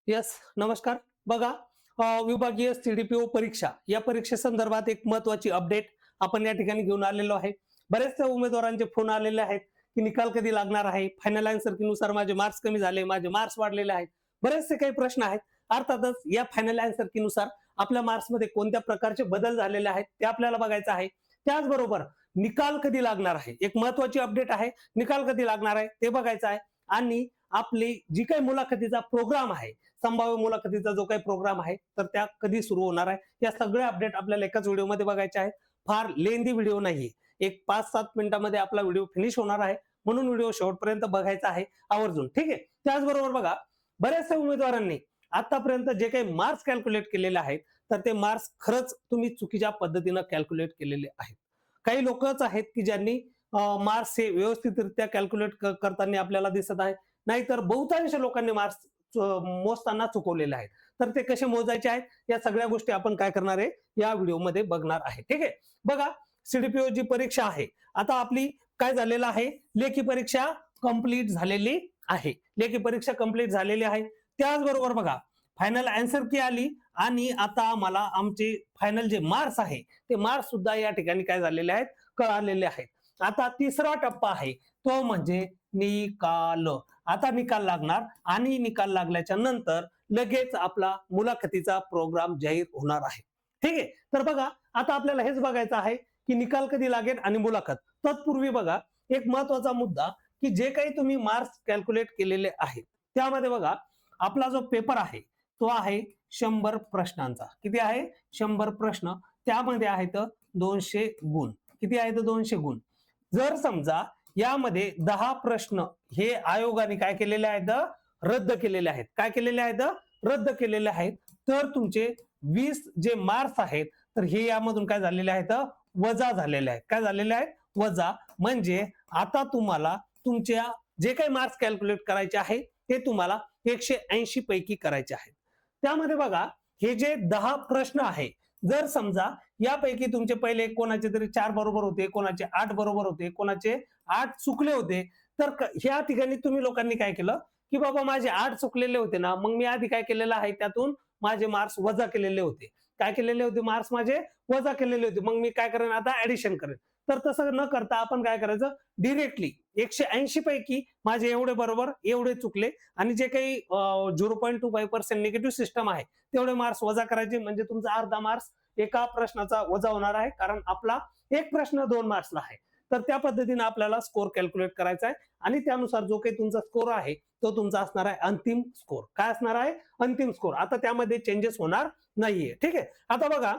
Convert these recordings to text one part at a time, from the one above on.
Yes, नमस्कार. बघा, विभागीय सीडीपीओ परीक्षा या परीक्षेसंदर्भात एक महत्वाची अपडेट आपण या ठिकाणी घेऊन आलेलो आहे. बरेचसे उमेदवारांचे फोन आलेले आहेत की निकाल कधी लागणार आहे, फायनल आन्सर नुसार माझे मार्क्स कमी झाले, माझे मार्क्स वाढलेले आहेत. बरेचसे काही प्रश्न आहेत. अर्थातच या फायनल आन्सर नुसार आपल्या मार्क्स मध्ये कोणत्या प्रकारचे बदल झालेले आहेत ते आपल्याला बघायचं आहे. त्याचबरोबर निकाल कधी लागणार आहे, एक महत्वाची अपडेट आहे. निकाल कधी लागणार आहे ते बघायचं आहे. आणि आपली जी काही मुलाखतीचा प्रोग्राम आहे, संभाव्य मुलाखतीचा जो काही प्रोग्राम आहे, तर त्या कधी सुरू होणार आहे, या सगळ्या अपडेट आपल्याला एकाच व्हिडिओमध्ये बघायचे आहेत. फार लेंदी व्हिडिओ नाहीये, एक 5-7 मिनिटांमध्ये आपला व्हिडिओ फिनिश होणार आहे. म्हणून व्हिडिओ शेवटपर्यंत बघायचा आहे आवर्जून, ठीक आहे. त्याचबरोबर बघा, बऱ्याचशा उमेदवारांनी आतापर्यंत जे काही मार्क्स कॅल्क्युलेट केलेले आहेत, तर ते मार्क्स खरंच तुम्ही चुकीच्या पद्धतीनं कॅल्क्युलेट केलेले आहेत. काही लोकच आहेत की ज्यांनी मार्क्स हे व्यवस्थितरित्या कॅल्क्युलेट करताना आपल्याला दिसत आहे, नाहीतर बहुतांश लोकांनी मार्क्स मोजताना चुकवलेले आहेत. तर ते कसे मोजायचे आहेत, या सगळ्या गोष्टी आपण काय करणार आहे, या व्हिडिओमध्ये बघणार आहे, ठीक आहे. बघा, सीडीपीओ जी परीक्षा आहे, आता आपली काय झालेलं आहे, लेखी परीक्षा कंप्लीट झालेली आहे. लेखी परीक्षा कंप्लीट झालेली आहे. त्याचबरोबर बघा, फायनल आन्सर की आली आणि आता मला आमचे फायनल जे मार्क्स आहे, ते मार्क्स सुद्धा या ठिकाणी काय झालेले आहेत, कळालेले आहेत. आता तिसरा टप्पा आहे, तो म्हणजे निकाल. आता निकाल लागणार आणि निकाल लागल्याच्या नंतर लगेच आपला मुलाखतीचा प्रोग्राम जाहीर होणार आहे, ठीक आहे. तर बघा, आता आपल्याला हेच बघायचं आहे की निकाल कधी लागेल आणि मुलाखत. तत्पूर्वी बघा, एक महत्वाचा मुद्दा की जे काही तुम्ही मार्क्स कॅल्क्युलेट केलेले आहेत, त्यामध्ये बघा, आपला जो पेपर आहे तो आहे 100 प्रश्नांचा. किती आहे? 100 प्रश्न. त्यामध्ये आहेत 200 गुण. किती आहेत? 200 गुण. जर समजा यामध्ये 10 प्रश्न हे आयोगाने काय केलेले आहेत, रद्द केलेले आहेत. काय केलेले आहेत? रद्द केलेले आहेत. तर तुमचे 20 जे मार्क्स आहेत, तर हे यामधून काय झालेले आहेत, वजा झालेले आहेत. काय झालेले आहेत? वजा. म्हणजे आता तुम्हाला तुमच्या जे काही मार्क्स कॅल्क्युलेट करायचे आहे, ते तुम्हाला 180 पैकी करायचे आहेत. त्यामध्ये बघा, हे जे 10 प्रश्न आहे, जर समजा यापैकी तुमचे पहिले कोणाचे तरी 4 बरोबर होते, कोणाचे 8 बरोबर होते, कोणाचे 8 चुकले होते, तर ह्या ठिकाणी तुम्ही लोकांनी काय केलं की बाबा माझे 8 चुकलेले होते ना, मग मी आधी काय केलेलं आहे, त्यातून माझे मार्क्स वजा केलेले होते. काय केलेले होते? मार्क्स माझे वजा केलेले होते. मग मी काय करेन आता? ऍडिशन करेन. तर तसं न करता आपण काय करायचं, डिरेक्टली 180 पैकी माझे एवढे बरोबर, एवढे चुकले आणि जे काही 0.25% निगेटिव्ह सिस्टम आहे, तेवढे मार्क्स वजा करायचे. म्हणजे तुमचा अर्धा मार्क्स एका प्रश्नाचा वजा होणार आहे, कारण आपला एक प्रश्न 2 मार्क्सला आहे. तर त्या पद्धतीने आपल्याला स्कोर कॅल्क्युलेट करायचा आहे आणि त्यानुसार जो काही तुमचा स्कोर आहे, तो तुमचा असणार आहे अंतिम स्कोर. काय असणार आहे? अंतिम स्कोर. आता त्यामध्ये चेंजेस होणार नाहीये, ठीक आहे. आता बघा,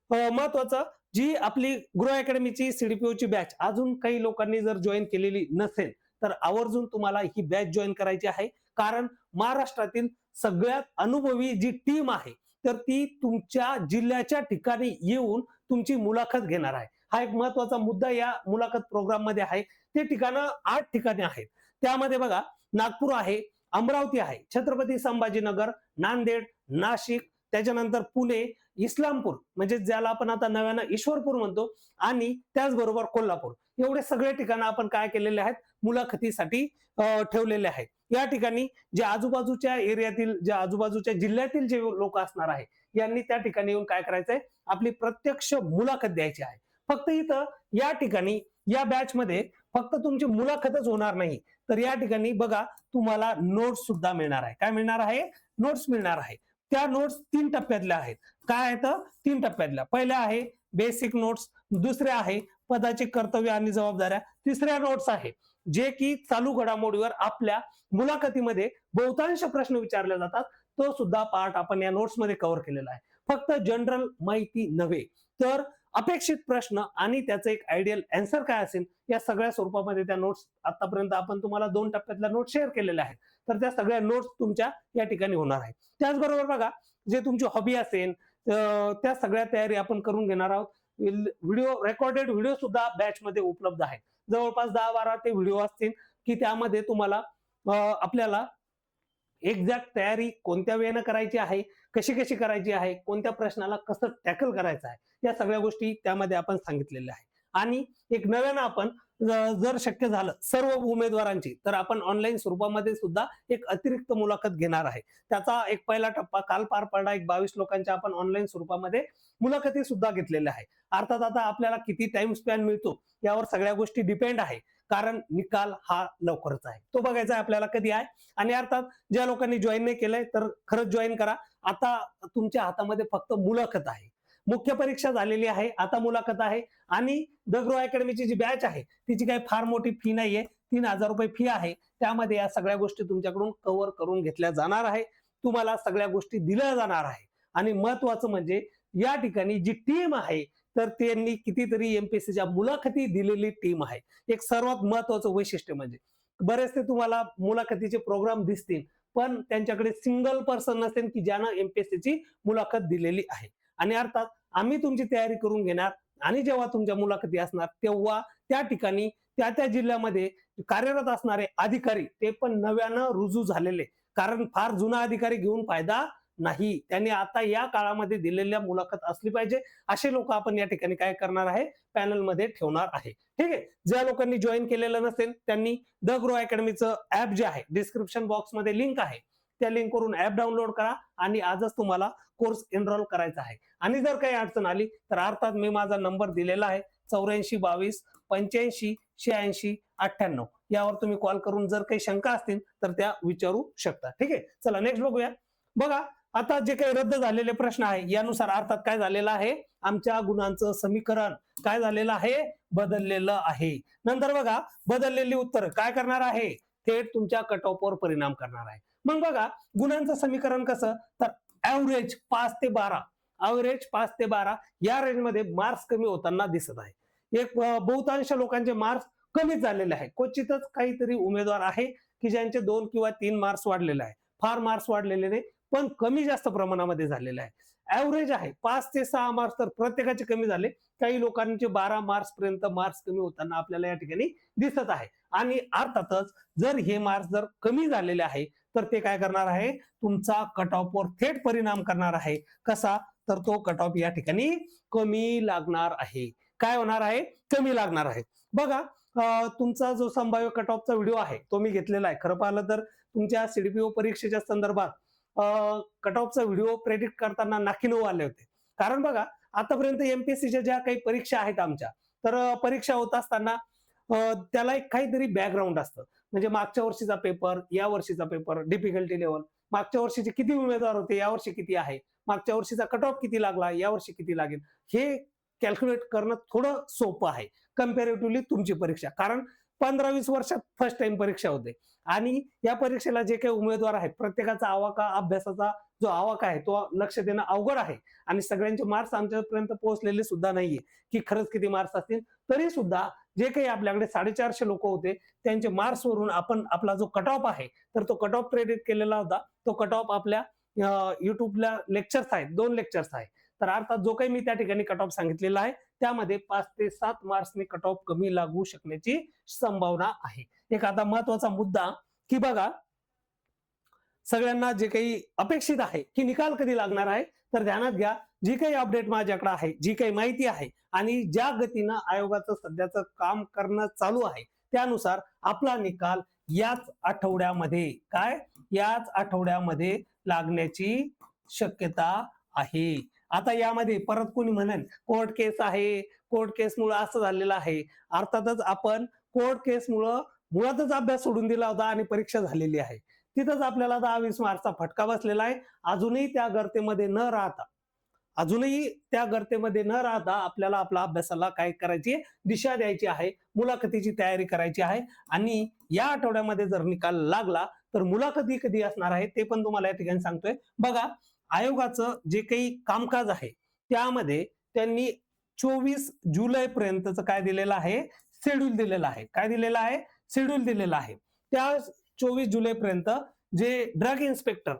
महत्वाचं, जी आपली गृह अकॅडमीची सीडीपीओची बॅच अजून काही लोकांनी जर जॉईन केलेली नसेल, तर आवर्जून तुम्हाला ही बॅच जॉईन करायची आहे. कारण महाराष्ट्रातील सगळ्यात अनुभवी जी टीम आहे, तर ती तुमच्या जिल्ह्याच्या ठिकाणी येऊन तुमची मुलाखत घेणार आहे. हा एक महत्वाचा मुद्दा या मुलाखत प्रोग्राम मध्ये आहे. ते ठिकाणं 8 ठिकाणी आहेत. त्यामध्ये बघा, नागपूर आहे, अमरावती आहे, छत्रपती संभाजीनगर, नांदेड, नाशिक, त्याच्यानंतर पुणे, इस्लामपूर म्हणजे ज्याला आपण आता नव्यानं ईश्वरपूर म्हणतो, आणि त्याचबरोबर कोल्हापूर. एवढे सगळे ठिकाणं आपण काय केलेले आहेत, मुलाखतीसाठी ठेवलेले आहेत. या ठिकाणी जे आजूबाजूच्या एरियातील, ज्या आजूबाजूच्या जिल्ह्यातील जे लोक असणार आहे, यांनी त्या ठिकाणी येऊन काय करायचंय, आपली प्रत्यक्ष मुलाखत द्यायची आहे. फक्त इथं या ठिकाणी या बॅच मध्ये फक्त तुमची मुलाखतच होणार नाही, तर या ठिकाणी बघा, तुम्हाला नोट्स सुद्धा मिळणार आहे. काय मिळणार आहे? नोट्स मिळणार आहे. त्या नोट्स 3 टप्प्यातल्या आहेत. काय आहेत? 3 टप्प्यातल्या. पहिल्या आहे बेसिक नोट्स, दुसऱ्या आहे पदाचे कर्तव्य आणि जबाबदाऱ्या, तिसऱ्या नोट्स आहे जे की चालू घडामोडीवर आपल्या मुलाखतीमध्ये बहुतांश प्रश्न विचारले जातात, तो सुद्धा पार्ट आपण या नोट्स मध्ये कव्हर केलेला आहे. फक्त जनरल माहिती नव्हे, तर अपेक्षित प्रश्न आणि त्याचं एक आयडियल आन्सर काय असेल, या सगळ्या स्वरूपामध्ये त्या नोट्स, आतापर्यंत आपण तुम्हाला 2 टप्प्यातल्या नोट्स शेअर केलेल्या आहेत. तर त्या सगळ्या नोट्स तुमच्या या ठिकाणी होणार आहेत. त्याचबरोबर बघा, जे तुमची हॉबी असेल, त्या सगळ्या तयारी आपण करून घेणार आहोत. व्हिडिओ, रेकॉर्डेड व्हिडिओ सुद्धा बॅच मध्ये उपलब्ध आहेत. जवळपास 10-12 ते व्हिडिओ असतील की त्यामध्ये तुम्हाला आपल्याला एक्झॅक्ट तयारी कोणत्या वेळेनं करायची आहे, कशी कशी करायची आहे, कोणत्या प्रश्नाला कसं टॅकल करायचं आहे, या सगळ्या गोष्टी त्यामध्ये आपण सांगितलेल्या आहे. आणि एक नव्यानं आपण जर शक्य झालं सर्व उमेदवारांची, तर आपण ऑनलाईन स्वरूपामध्ये सुद्धा एक अतिरिक्त मुलाखत घेणार आहे. त्याचा एक पहिला टप्पा काल पार पडला. एक 22 लोकांच्या आपण ऑनलाईन स्वरूपामध्ये मुलाखती सुद्धा घेतलेल्या आहे. अर्थात आता आपल्याला किती टाइम स्पॅन मिळतो यावर सगळ्या गोष्टी डिपेंड आहे, कारण निकाल हा लवकरच आहे. तो बघायचा आहे आपल्याला कधी आहे. आणि अर्थात ज्या लोकांनी जॉईन नाही केलंय तर खरंच जॉईन करा. आता तुमच्या हातामध्ये फक्त मुलाखत आहे. मुख्य परीक्षा झालेली आहे, आता मुलाखत आहे. आणि द ग्रो अकॅडमीची जी बॅच आहे तिची काही फार मोठी फी नाहीये, 3000 रुपये फी आहे. त्यामध्ये या सगळ्या गोष्टी तुमच्याकडून कव्हर करून घेतल्या जाणार आहे. तुम्हाला सगळ्या गोष्टी दिल्या जाणार आहे. आणि महत्वाचं म्हणजे या ठिकाणी जी टीम आहे तर त्यांनी कितीतरी एमपीएससीच्या मुलाखती दिलेली टीम आहे. एक सर्वात महत्वाचं वैशिष्ट्य म्हणजे बरेचसे तुम्हाला मुलाखतीचे प्रोग्राम दिसतील, पण त्यांच्याकडे सिंगल पर्सन नसेल की ज्यानं एमपीएससीची मुलाखत दिलेली आहे. आणि अर्थात आम्ही तुमची तयारी करून घेणार आणि जेव्हा तुमच्या मुलाखती असणार तेव्हा त्या ठिकाणी त्या जिल्ह्यामध्ये कार्यरत असणारे अधिकारी ते पण नव्यानं रुजू झालेले, कारण फार जुना अधिकारी घेऊन फायदा नाही. त्यांनी आता या काळामध्ये दिलेल्या मुलाखत असली पाहिजे असे लोक आपण या ठिकाणी काय करणार आहे, पॅनल मध्ये ठेवणार आहे. ठीक आहे. ज्या लोकांनी जॉईन केलेलं नसेल त्यांनी द ग्रो अकॅडमीचं ऍप जे आहे डिस्क्रिप्शन बॉक्स मध्ये लिंक आहे, त्या लिंकवरून ऍप डाउनलोड करा आणि आजच तुम्हाला कोर्स एनरोल करायचा आहे. आणि जर काही अडचण आली तर अर्थात मी माझा नंबर दिलेला आहे 8422 85 86 98. यावर तुम्ही कॉल करून जर काही शंका असतील तर त्या विचारू शकता. ठीक आहे. चला नेक्स्ट बघूया. बघा आता जे काही रद्द झालेले प्रश्न आहे यानुसार अर्थात काय झालेलं आहे, आमच्या गुणांचं समीकरण काय झालेलं आहे, बदललेलं आहे. नंतर बघा बदललेली उत्तर काय करणार आहे, थेट तुमच्या कट ऑफवर परिणाम करणार आहे. मग बघा गुणांचं समीकरण कसं, तर ऍव्हरेज 5 ते 12, ऍव्हरेज 5 ते 12 या रेंजमध्ये मार्क्स कमी होताना दिसत आहे. एक बहुतांश लोकांचे मार्क्स कमीच झालेले आहे. क्वचितच काहीतरी उमेदवार आहे की ज्यांचे 2 किंवा 3 मार्क्स वाढलेले आहे. फार मार्क्स वाढलेले नाही, पण कमी जास्त प्रमाणामध्ये झालेले आहे. ऍव्हरेज आहे 5 ते 6 मार्क्स तर प्रत्येकाचे कमी झाले. काही लोकांचे 12 मार्क्स पर्यंत मार्क्स कमी होताना आपल्याला या ठिकाणी दिसत आहे. आणि अर्थातच जर हे मार्क्स जर कमी झालेले आहे तर ते काय करणार आहे, तुमचा कट ऑफवर थेट परिणाम करणार आहे. कसा, तर तो कट ऑफ या ठिकाणी कमी लागणार आहे. काय होणार आहे, कमी लागणार आहे. बघा तुमचा जो संभाव्य कट ऑफचा व्हिडिओ आहे तो मी घेतलेला आहे. खरं पाहिलं तर तुमच्या सीडीपीओ परीक्षेच्या संदर्भात कट ऑफचा व्हिडिओ प्रेडिक्ट करताना नाकीनऊ आले होते. कारण बघा आतापर्यंत एमपीएससीच्या ज्या काही परीक्षा आहेत आमच्या, तर परीक्षा होत असताना त्याला एक काहीतरी बॅकग्राऊंड असतं. म्हणजे मागच्या वर्षीचा पेपर, या वर्षीचा पेपर, डिफिकल्टी लेवल, मागच्या वर्षीचे किती उमेदवार होते, या वर्षी किती आहे, मागच्या वर्षीचा कट ऑफ किती लागला, या वर्षी किती लागेल, हे कॅल्क्युलेट करणं थोडं सोपं आहे कम्पॅरेटिव्हली तुमची परीक्षा. कारण 15-20 वर्षात फर्स्ट टाइम परीक्षा होते आणि या परीक्षेला जे काही उमेदवार आहेत प्रत्येकाचा आवाका, अभ्यासाचा जो आवाका आहे तो लक्ष देणं अवघड आहे. आणि सगळ्यांचे मार्क्स आमच्यापर्यंत पोहोचलेले सुद्धा नाहीये की खरंच किती मार्क्स असतील. तरी सुद्धा जे काही आपल्याकडे 450 लोक होते त्यांचे मार्क्स वरून आपण आपला जो कट ऑफ आहे तर तो कट ऑफ प्रेडिक्ट केलेला होता. तो कट ऑफ आपल्या युट्यूबला लेक्चर्स आहेत, 2 लेक्चर्स आहेत. तर अर्थात जो काही मी त्या ठिकाणी कट ऑफ सांगितलेला आहे त्यामध्ये 5 ते 7 मार्क्सने कट ऑफ कमी लागू शकण्याची संभावना आहे. एक आता महत्वाचा मुद्दा की बघा सगळ्यांना जे काही अपेक्षित आहे की निकाल कधी लागणार आहे, तर ध्यानात घ्या जी काही अपडेट माझ्याकडे आहे, जी काही माहिती आहे आणि ज्या गतीनं आयोगाचं सध्याचं काम करणं चालू आहे त्यानुसार आपला निकाल याच आठवड्यामध्ये लागण्याची शक्यता आहे. आता यामध्ये परत कोणी म्हणेल कोर्ट केस आहे, कोर्ट केसमुळे असं झालेलं आहे. अर्थातच आपण कोर्ट केसमुळं मुळातच अभ्यास सोडून दिला होता आणि परीक्षा झालेली आहे. तिथंच आपल्याला 10-20 मार्क्सचा फटका बसलेला आहे. अजूनही त्या गर्तेमध्ये न राहता आपल्याला आपल्या अभ्यासाला काय करायची, दिशा द्यायची आहे, मुलाखतीची तयारी करायची आहे. आणि या आठवड्यामध्ये जर निकाल लागला तर मुलाखती कधी असणार आहे ते पण तुम्हाला या ठिकाणी सांगतोय. बघा आयोगाचं जे काही कामकाज आहे त्यामध्ये त्यांनी 24 जुलै पर्यंतचं काय दिलेलं आहे, शेड्यूल दिलेलं आहे. काय दिलेलं आहे, शेड्यूल दिलेलं आहे. त्या 24 जुलै पर्यंत जे ड्रग इन्स्पेक्टर,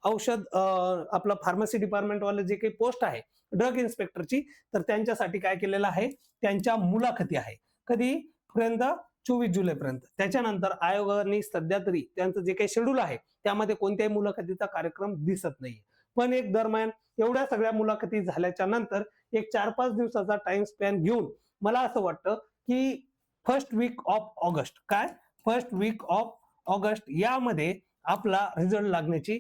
औषध आपलं फार्मसी डिपार्टमेंट वाले जे काही पोस्ट आहे ड्रग इन्स्पेक्टरची, तर त्यांच्यासाठी काय केलेलं आहे, त्यांच्या मुलाखती आहे. कधी पर्यंत, 24 जुलै पर्यंत. त्याच्यानंतर आयोगाने सध्या तरी त्यांचं जे काही शेड्यूल आहे त्यामध्ये कोणत्याही मुलाखतीचा कार्यक्रम दिसत नाही. पण एक दरम्यान एवढ्या सगळ्या मुलाखती झाल्याच्या नंतर एक 4-5 दिवसाचा टाइम स्पॅन घेऊन मला असं वाटतं की फर्स्ट वीक ऑफ ऑगस्ट. काय? फर्स्ट वीक ऑफ ऑगस्ट यामध्ये आपला रिझल्ट लागण्याची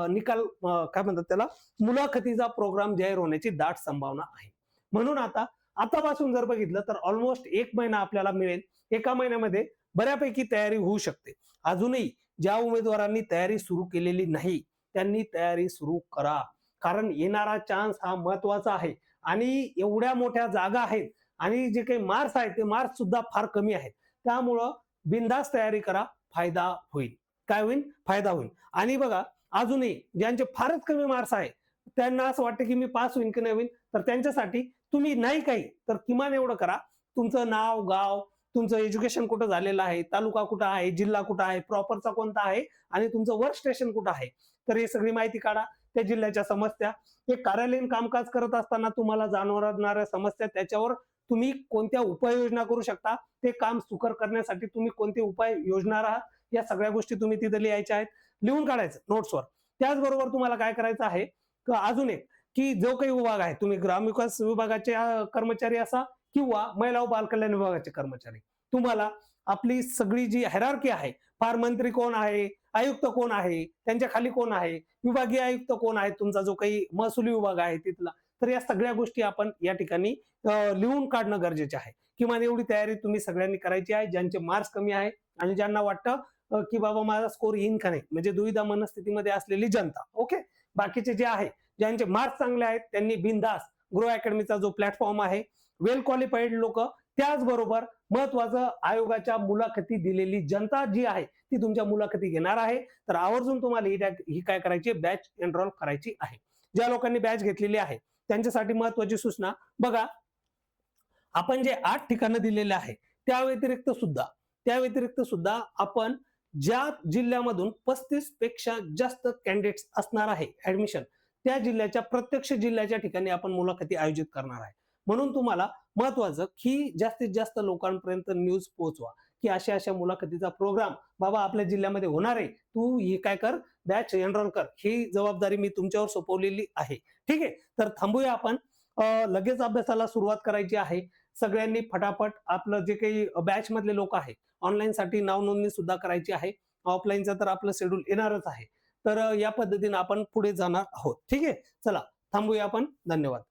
निकाल काय म्हणतात त्याला, मुलाखतीचा प्रोग्राम जाहीर होण्याची दाट संभावना आहे. म्हणून आतापासून जर बघितलं तर ऑलमोस्ट 1 महिना आपल्याला मिळेल. एका महिन्यामध्ये बऱ्यापैकी तयारी होऊ शकते. अजूनही ज्या उमेदवारांनी तयारी सुरू केलेली नाही त्यांनी तयारी सुरू करा, कारण येणारा चान्स हा महत्वाचा आहे. आणि एवढ्या मोठ्या जागा आहेत आणि जे काही मार्क्स आहेत ते मार्क्स सुद्धा फार कमी आहेत. त्यामुळं बिनधास्त तयारी करा, फायदा होईल. काय होईल? फायदा होईल. आणि बघा, अजूनही ज्यांचे फारच कमी मार्क्स आहे त्यांना असं वाटतं की मी पास होईन की नाही होईन, तर त्यांच्यासाठी तुम्ही नाही काही तर किमान एवढं करा, तुमचं नाव, गाव, तुमचं एज्युकेशन कुठं झालेलं आहे, तालुका कुठं आहे, जिल्हा कुठं आहे, प्रॉपरचा कोणता आहे आणि तुमचं वर्क स्टेशन कुठं आहे, तर हे सगळी माहिती काढा. त्या जिल्ह्याच्या समस्या, हे कार्यालयीन कामकाज करत असताना तुम्हाला जाणवणाऱ्या समस्या, त्याच्यावर तुम्ही कोणत्या उपाययोजना करू शकता, ते काम सुकर करण्यासाठी तुम्ही कोणते उपाय योजणार आहात, या सगळ्या गोष्टी तुम्ही तिथे लिहायच्या आहेत, लिहून काढायचं नोट्सवर. त्याचबरोबर तुम्हाला काय करायचं आहे, अजून एक, की जो काही विभाग आहे, तुम्ही ग्रामविकास विभागाचे कर्मचारी असा किंवा महिला व बालकल्याण विभागाचे कर्मचारी, तुम्हाला आपली सगळी जी हायरार्की आहे, फार मंत्री कोण आहे, आयुक्त कोण आहे, त्यांच्या खाली कोण आहे, विभागीय आयुक्त कोण आहे, तुमचा जो काही महसुली विभाग आहे तिथला, तर या सगळ्या गोष्टी आपण या ठिकाणी लिहून काढणं गरजेचे आहे. किमान एवढी तयारी तुम्ही सगळ्यांनी करायची आहे, ज्यांचे मार्क्स कमी आहे आणि ज्यांना वाटतं की बाबा माझा स्कोर येईन का नाही, म्हणजे दुविधा मनस्थितीमध्ये असलेली जनता. ओके, बाकीचे जे आहे, ज्यांचे मार्क्स चांगले आहेत त्यांनी बिनधास्त ग्रो अकॅडमीचा जो प्लॅटफॉर्म आहे, वेल क्वालिफाईड लोक, त्याचबरोबर महत्वाचं आयोगाच्या मुलाखती दिलेली जनता जी आहे ती तुमच्या मुलाखती घेणार आहे. तर आवर्जून तुम्हाला ही काय करायची, बॅच एनरोल करायची आहे. ज्या लोकांनी बॅच घेतलेली आहे त्यांच्यासाठी महत्वाची सूचना बघा, आपण जे 8 ठिकाणं दिलेले आहे त्या व्यतिरिक्त सुद्धा आपण ज्या जिल्ह्यामधून 35 पेक्षा जास्त कॅन्डिडेट्स असणार आहे ऍडमिशन, त्या जिल्ह्याच्या प्रत्यक्ष जिल्ह्याच्या ठिकाणी आपण मुलाखती आयोजित करणार आहे. म्हणून तुम्हाला महत्वाचं की जास्तीत जास्त लोकांपर्यंत न्यूज पोहोचवा की अशा अशा मुलाखतीचा प्रोग्राम बाबा आपल्या जिल्ह्यामध्ये होणार आहे, तू हे काय कर, बॅच एनरोल कर. ही जबाबदारी मी तुमच्यावर सोपवलेली आहे. ठीक आहे, तर थांबूया आपण. लगेच अभ्यासाला सुरुवात करायची आहे. सगळ्यांनी फटाफट आपलं जे काही बॅच मधले लोक आहे, ऑनलाईन साठी नाव नोंदणी सुद्धा करायची आहे. ऑफलाईनचं तर आपलं शेड्यूल येणारच आहे. तर या पद्धतीने आपण पुढे जाणार आहोत. ठीक आहे, चला थांबूया आपण. धन्यवाद.